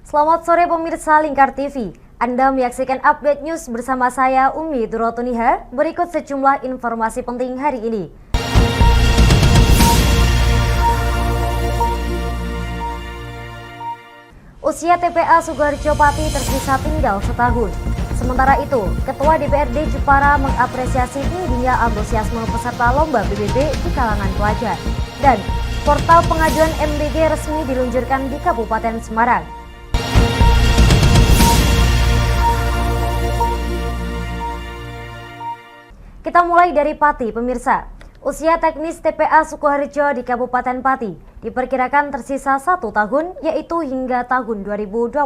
Selamat sore pemirsa Lingkar TV. Anda menyaksikan update news bersama saya Umi Durotuniha. Berikut sejumlah informasi penting hari ini. Usia TPA Sukoharjo Pati tersisa tinggal setahun. Sementara itu, Ketua DPRD Jepara mengapresiasi tingginya antusiasme peserta lomba PBB di kalangan pelajar. Dan portal pengajuan MBG resmi diluncurkan di Kabupaten Semarang. Kita mulai dari Pati, pemirsa. Usia teknis TPA Sukoharjo di Kabupaten Pati diperkirakan tersisa 1 tahun, yaitu hingga tahun 2026.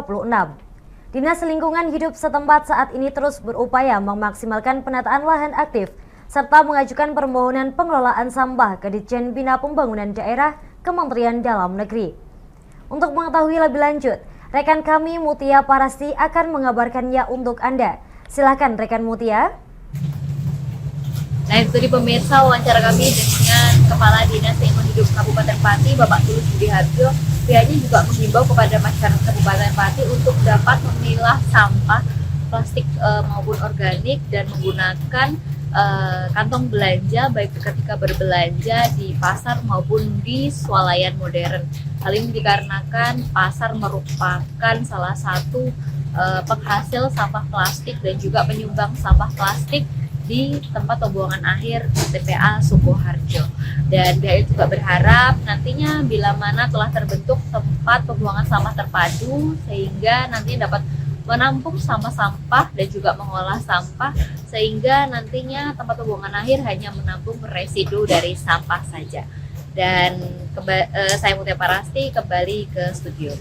Dinas Lingkungan Hidup setempat saat ini terus berupaya memaksimalkan penataan lahan aktif, serta mengajukan permohonan pengelolaan sampah ke Ditjen Bina Pembangunan Daerah Kementerian Dalam Negeri. Untuk mengetahui lebih lanjut, rekan kami Mutia Parasti akan mengabarkannya untuk Anda. Silakan rekan Mutia. Nah, itu di pemirsa wawancara kami dengan Kepala Dinas Lingkungan Hidup Kabupaten Pati, Bapak Tulus Budiharjo. Pihaknya juga menghimbau kepada masyarakat Kabupaten Pati untuk dapat memilah sampah plastik maupun organik dan menggunakan kantong belanja baik ketika berbelanja di pasar maupun di swalayan modern. Hal ini dikarenakan pasar merupakan salah satu penghasil sampah plastik dan juga penyumbang sampah plastik di tempat pembuangan akhir TPA Sukoharjo. Dan pihak juga berharap nantinya bila mana telah terbentuk tempat pembuangan sampah terpadu sehingga nantinya dapat menampung sampah-sampah dan juga mengolah sampah sehingga nantinya tempat pembuangan akhir hanya menampung residu dari sampah saja. Dan saya Mutia Parasti kembali ke studio.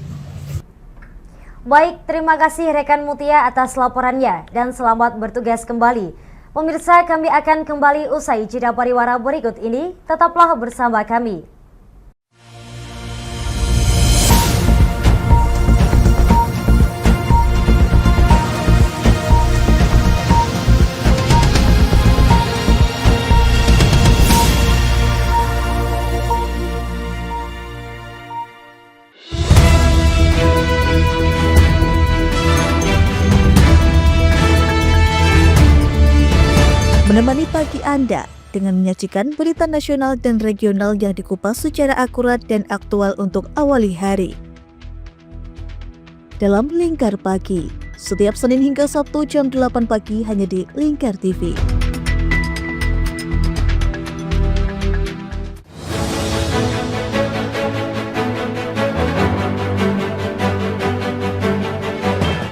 Baik, terima kasih rekan Mutia atas laporannya dan selamat bertugas kembali. Pemirsa, kami akan kembali usai jeda pariwara berikut ini. Tetaplah bersama kami. Menemani pagi Anda dengan menyajikan berita nasional dan regional yang dikupas secara akurat dan aktual untuk awali hari. Dalam Lingkar Pagi, setiap Senin hingga Sabtu jam 8 pagi hanya di Lingkar TV.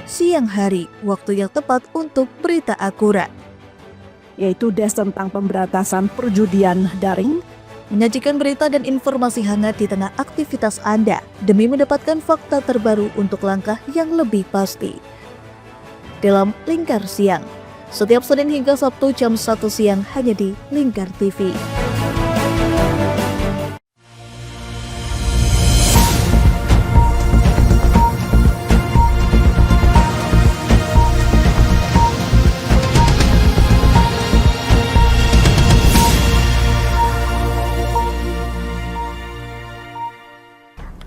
Siang hari, waktu yang tepat untuk berita akurat, yaitu Des tentang pemberantasan perjudian daring, menyajikan berita dan informasi hangat di tengah aktivitas Anda demi mendapatkan fakta terbaru untuk langkah yang lebih pasti. Dalam Lingkar Siang, setiap Senin hingga Sabtu jam 1 siang hanya di Lingkar TV.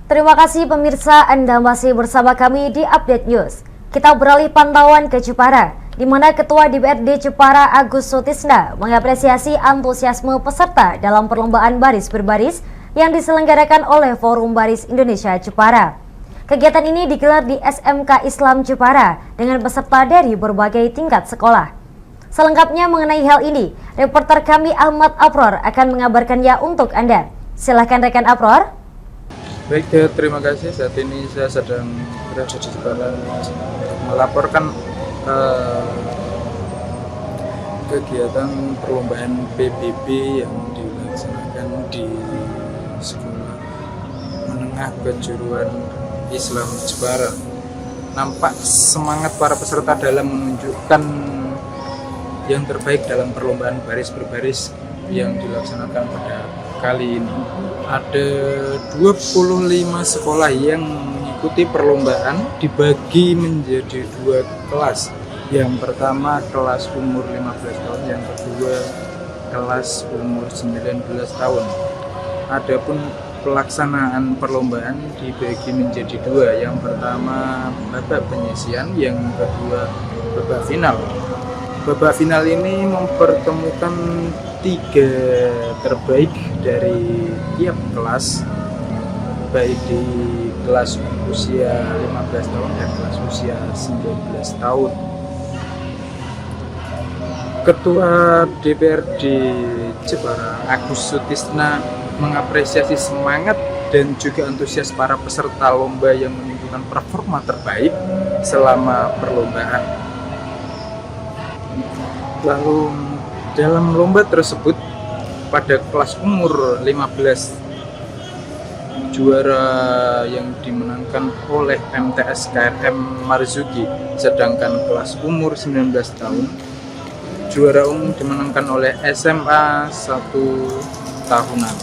Terima kasih pemirsa, Anda masih bersama kami di Update News. Kita beralih pantauan ke Jepara, di mana Ketua DPRD Jepara Agus Sutisna mengapresiasi antusiasme peserta dalam perlombaan baris berbaris yang diselenggarakan oleh Forum Baris Indonesia Jepara. Kegiatan ini digelar di SMK Islam Jepara dengan peserta dari berbagai tingkat sekolah. Selengkapnya mengenai hal ini, reporter kami Ahmad Apror akan mengabarkannya untuk Anda. Silakan rekan Apror. Baik, terima kasih. Saat ini saya sedang berada di Jepara melaporkan kegiatan perlombaan PBB yang dilaksanakan di Sekolah Menengah Kejuruan Islam Jepara. Nampak semangat para peserta dalam menunjukkan yang terbaik dalam perlombaan baris berbaris yang dilaksanakan pada kali ini. Ada 25 sekolah yang mengikuti perlombaan dibagi menjadi 2 kelas. Yang pertama kelas umur 15 tahun, yang kedua kelas umur 19 tahun. Adapun pelaksanaan perlombaan dibagi menjadi dua. Yang pertama babak penyisian, yang kedua babak final. Babak final ini mempertemukan 3 terbaik dari tiap kelas, baik di kelas usia 15 tahun dan kelas usia 19 tahun. Ketua DPRD Jepara Agus Sutisna mengapresiasi semangat dan juga antusias para peserta lomba yang menunjukkan performa terbaik selama perlombaan. Lalu dalam lomba tersebut pada kelas umur 15, juara yang dimenangkan oleh MTS KRM Marzuki, sedangkan kelas umur 19 tahun juara umum dimenangkan oleh SMA 1 tahunan.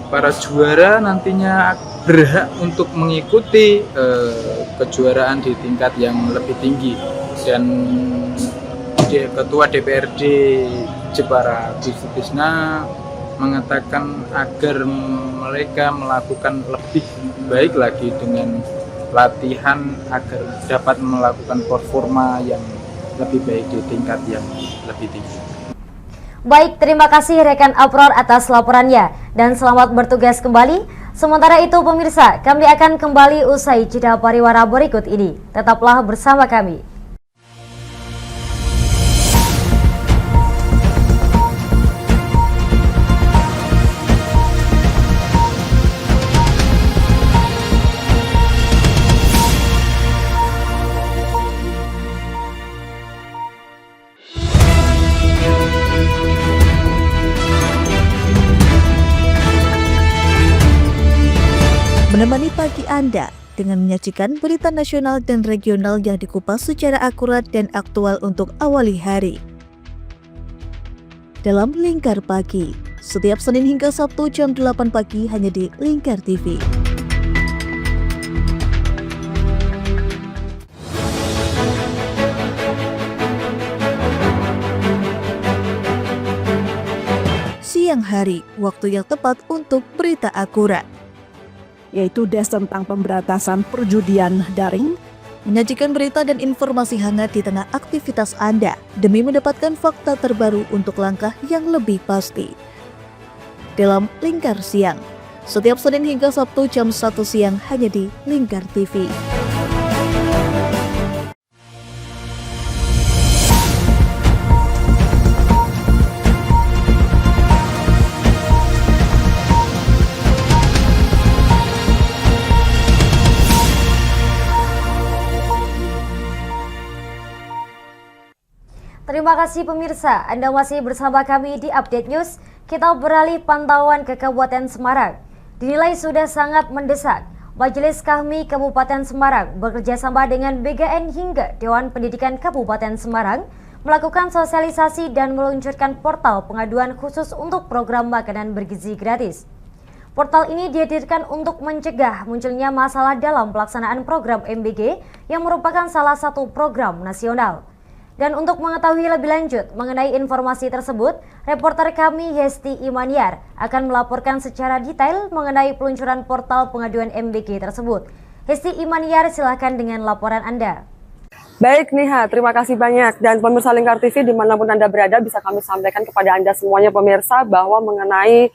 Para juara nantinya berhak untuk mengikuti kejuaraan di tingkat yang lebih tinggi, dan Ketua DPRD Jepara Agus Sutisna mengatakan agar mereka melakukan lebih baik lagi dengan latihan agar dapat melakukan performa yang lebih baik di tingkat yang lebih tinggi. Baik, terima kasih rekan Apror atas laporannya dan selamat bertugas kembali. Sementara itu pemirsa, kami akan kembali usai jeda pariwara berikut ini. Tetaplah bersama kami. Menemani pagi Anda dengan menyajikan berita nasional dan regional yang dikupas secara akurat dan aktual untuk awali hari. Dalam Lingkar Pagi, setiap Senin hingga Sabtu jam 8 pagi hanya di Lingkar TV. Siang hari, waktu yang tepat untuk berita akurat. Yaitu Des tentang pemberantasan perjudian daring, Menyajikan berita dan informasi hangat di tengah aktivitas Anda demi mendapatkan fakta terbaru untuk langkah yang lebih pasti. Dalam Lingkar Siang, setiap Senin hingga Sabtu jam 1 siang hanya di Lingkar TV. Terima kasih pemirsa, Anda masih bersama kami di Update News. Kita beralih pantauan ke Kabupaten Semarang. Dinilai sudah sangat mendesak, Majelis Kahmi Kabupaten Semarang bekerja sama dengan BGN hingga Dewan Pendidikan Kabupaten Semarang melakukan sosialisasi dan meluncurkan portal pengaduan khusus untuk program makanan bergizi gratis. Portal ini dihadirkan untuk mencegah munculnya masalah dalam pelaksanaan program MBG yang merupakan salah satu program nasional. Dan untuk mengetahui lebih lanjut mengenai informasi tersebut, reporter kami Hesti Imaniar akan melaporkan secara detail mengenai peluncuran portal pengaduan MBG tersebut. Hesti Imaniar, silakan dengan laporan Anda. Baik Niha, terima kasih banyak. Dan pemirsa Lingkar TV dimanapun Anda berada, bisa kami sampaikan kepada Anda semuanya pemirsa bahwa mengenai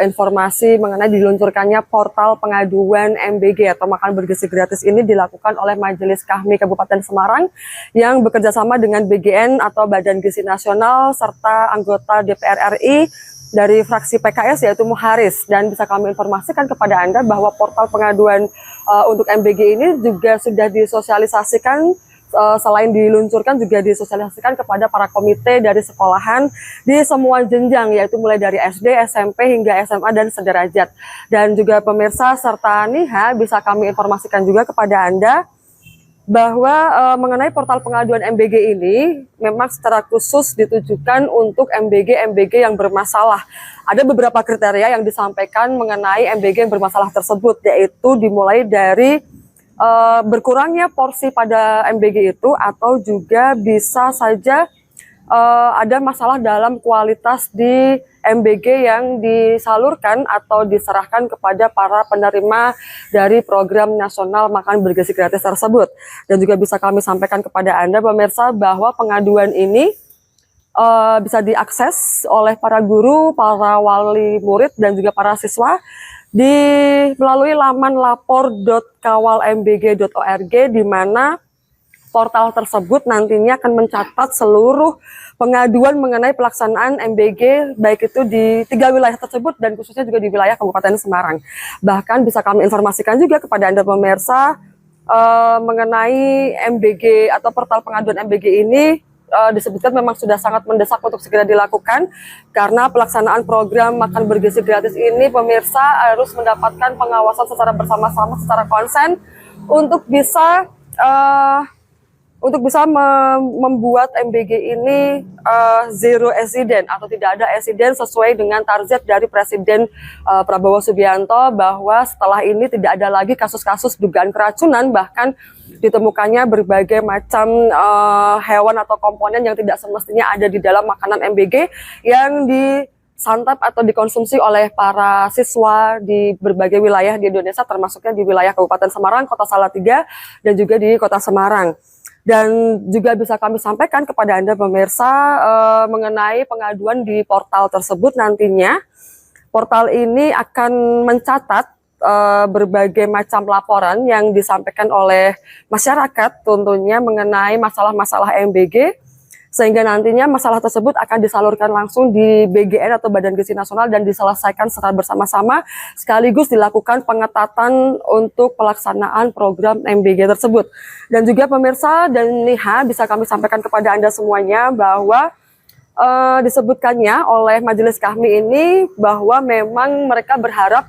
informasi mengenai diluncurkannya portal pengaduan MBG atau makan bergizi gratis ini dilakukan oleh Majelis Kahmi Kabupaten Semarang yang bekerja sama dengan BGN atau Badan Gizi Nasional serta anggota DPR RI dari fraksi PKS yaitu Muharis. Dan bisa kami informasikan kepada Anda bahwa portal pengaduan untuk MBG ini juga sudah disosialisasikan. Selain diluncurkan juga disosialisasikan kepada para komite dari sekolahan di semua jenjang, yaitu mulai dari SD, SMP hingga SMA dan sederajat. Dan juga pemirsa serta Niha, bisa kami informasikan juga kepada Anda bahwa mengenai portal pengaduan MBG ini memang secara khusus ditujukan untuk MBG yang bermasalah. Ada beberapa kriteria yang disampaikan mengenai MBG yang bermasalah tersebut, yaitu dimulai dari berkurangnya porsi pada MBG itu, atau juga bisa saja ada masalah dalam kualitas di MBG yang disalurkan atau diserahkan kepada para penerima dari program nasional makan bergizi gratis tersebut. Dan juga bisa kami sampaikan kepada Anda pemirsa bahwa pengaduan ini bisa diakses oleh para guru, para wali murid dan juga para siswa melalui laman lapor.kawalmbg.org, di mana portal tersebut nantinya akan mencatat seluruh pengaduan mengenai pelaksanaan MBG, baik itu di 3 wilayah tersebut dan khususnya juga di wilayah Kabupaten Semarang. Bahkan bisa kami informasikan juga kepada Anda pemirsa mengenai MBG atau portal pengaduan MBG ini disebutkan memang sudah sangat mendesak untuk segera dilakukan, karena pelaksanaan program makan bergizi gratis ini pemirsa harus mendapatkan pengawasan secara bersama-sama, secara konsen untuk bisa membuat MBG ini zero accident atau tidak ada accident, sesuai dengan target dari Presiden Prabowo Subianto, bahwa setelah ini tidak ada lagi kasus-kasus dugaan keracunan, bahkan ditemukannya berbagai macam hewan atau komponen yang tidak semestinya ada di dalam makanan MBG yang disantap atau dikonsumsi oleh para siswa di berbagai wilayah di Indonesia, termasuknya di wilayah Kabupaten Semarang, Kota Salatiga, dan juga di Kota Semarang. Dan juga bisa kami sampaikan kepada Anda pemirsa mengenai pengaduan di portal tersebut. Nantinya portal ini akan mencatat berbagai macam laporan yang disampaikan oleh masyarakat tentunya mengenai masalah-masalah MBG, sehingga nantinya masalah tersebut akan disalurkan langsung di BGN atau Badan Gizi Nasional dan diselesaikan secara bersama-sama, sekaligus dilakukan pengetatan untuk pelaksanaan program MBG tersebut. Dan juga pemirsa dan Niha, bisa kami sampaikan kepada Anda semuanya bahwa disebutkannya oleh majelis kami ini bahwa memang mereka berharap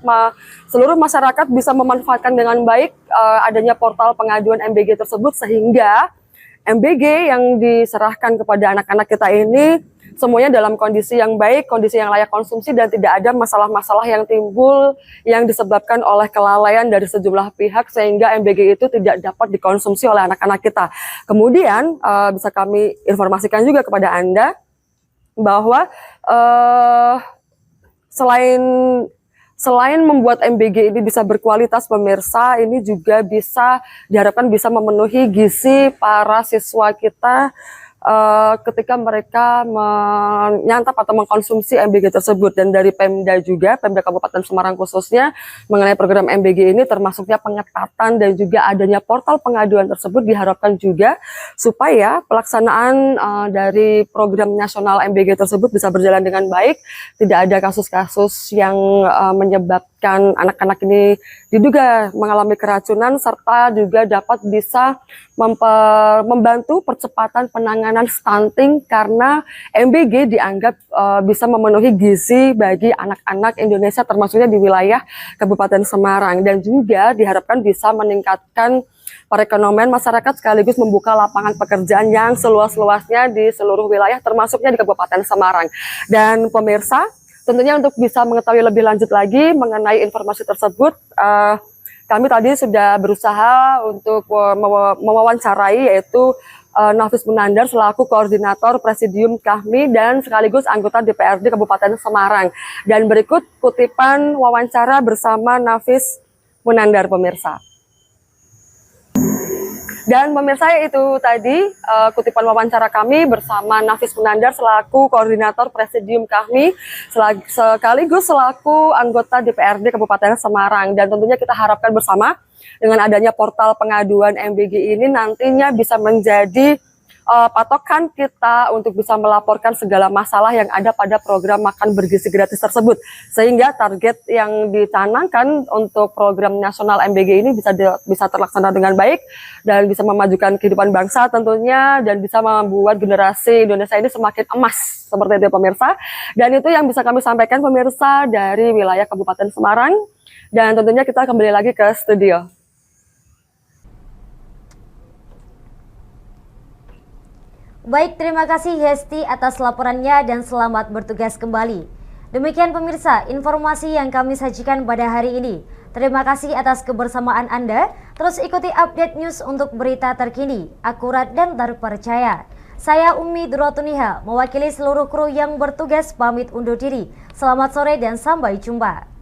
seluruh masyarakat bisa memanfaatkan dengan baik adanya portal pengaduan MBG tersebut, sehingga MBG yang diserahkan kepada anak-anak kita ini semuanya dalam kondisi yang baik, kondisi yang layak konsumsi, dan tidak ada masalah-masalah yang timbul yang disebabkan oleh kelalaian dari sejumlah pihak sehingga MBG itu tidak dapat dikonsumsi oleh anak-anak kita. Kemudian bisa kami informasikan juga kepada Anda bahwa selain membuat MBG ini bisa berkualitas pemirsa, ini juga diharapkan bisa memenuhi gizi para siswa kita ketika mereka menyantap atau mengkonsumsi MBG tersebut. Dan dari Pemda juga, Pemda Kabupaten Semarang khususnya mengenai program MBG ini, termasuknya pengetatan dan juga adanya portal pengaduan tersebut, diharapkan juga supaya pelaksanaan dari program nasional MBG tersebut bisa berjalan dengan baik, tidak ada kasus-kasus yang menyebabkan anak-anak ini diduga mengalami keracunan, serta juga dapat bisa membantu percepatan penanganan stunting, karena MBG dianggap bisa memenuhi gizi bagi anak-anak Indonesia, termasuknya di wilayah Kabupaten Semarang, dan juga diharapkan bisa meningkatkan perekonomian masyarakat sekaligus membuka lapangan pekerjaan yang seluas-luasnya di seluruh wilayah, termasuknya di Kabupaten Semarang. Dan pemirsa, tentunya untuk bisa mengetahui lebih lanjut lagi mengenai informasi tersebut, kami tadi sudah berusaha untuk mewawancarai yaitu Nafis Munandar selaku koordinator Presidium Kahmi dan sekaligus anggota DPRD Kabupaten Semarang. Dan berikut kutipan wawancara bersama Nafis Munandar pemirsa. Dan pemirsa, itu tadi kutipan wawancara kami bersama Nafis Munandar selaku koordinator Presidium Kahmi sekaligus selaku anggota DPRD Kabupaten Semarang. Dan tentunya kita harapkan bersama dengan adanya portal pengaduan MBG ini nantinya bisa menjadi patokan kita untuk bisa melaporkan segala masalah yang ada pada program makan bergizi gratis tersebut, sehingga target yang dicanangkan untuk program nasional MBG ini bisa terlaksana dengan baik dan bisa memajukan kehidupan bangsa tentunya, dan bisa membuat generasi Indonesia ini semakin emas seperti itu pemirsa. Dan itu yang bisa kami sampaikan pemirsa dari wilayah Kabupaten Semarang, dan tentunya kita kembali lagi ke studio. Baik, terima kasih Hesti atas laporannya dan selamat bertugas kembali. Demikian pemirsa, informasi yang kami sajikan pada hari ini. Terima kasih atas kebersamaan Anda. Terus ikuti update news untuk berita terkini, akurat dan terpercaya. Saya Umi Duratuniha, mewakili seluruh kru yang bertugas pamit undur diri. Selamat sore dan sampai jumpa.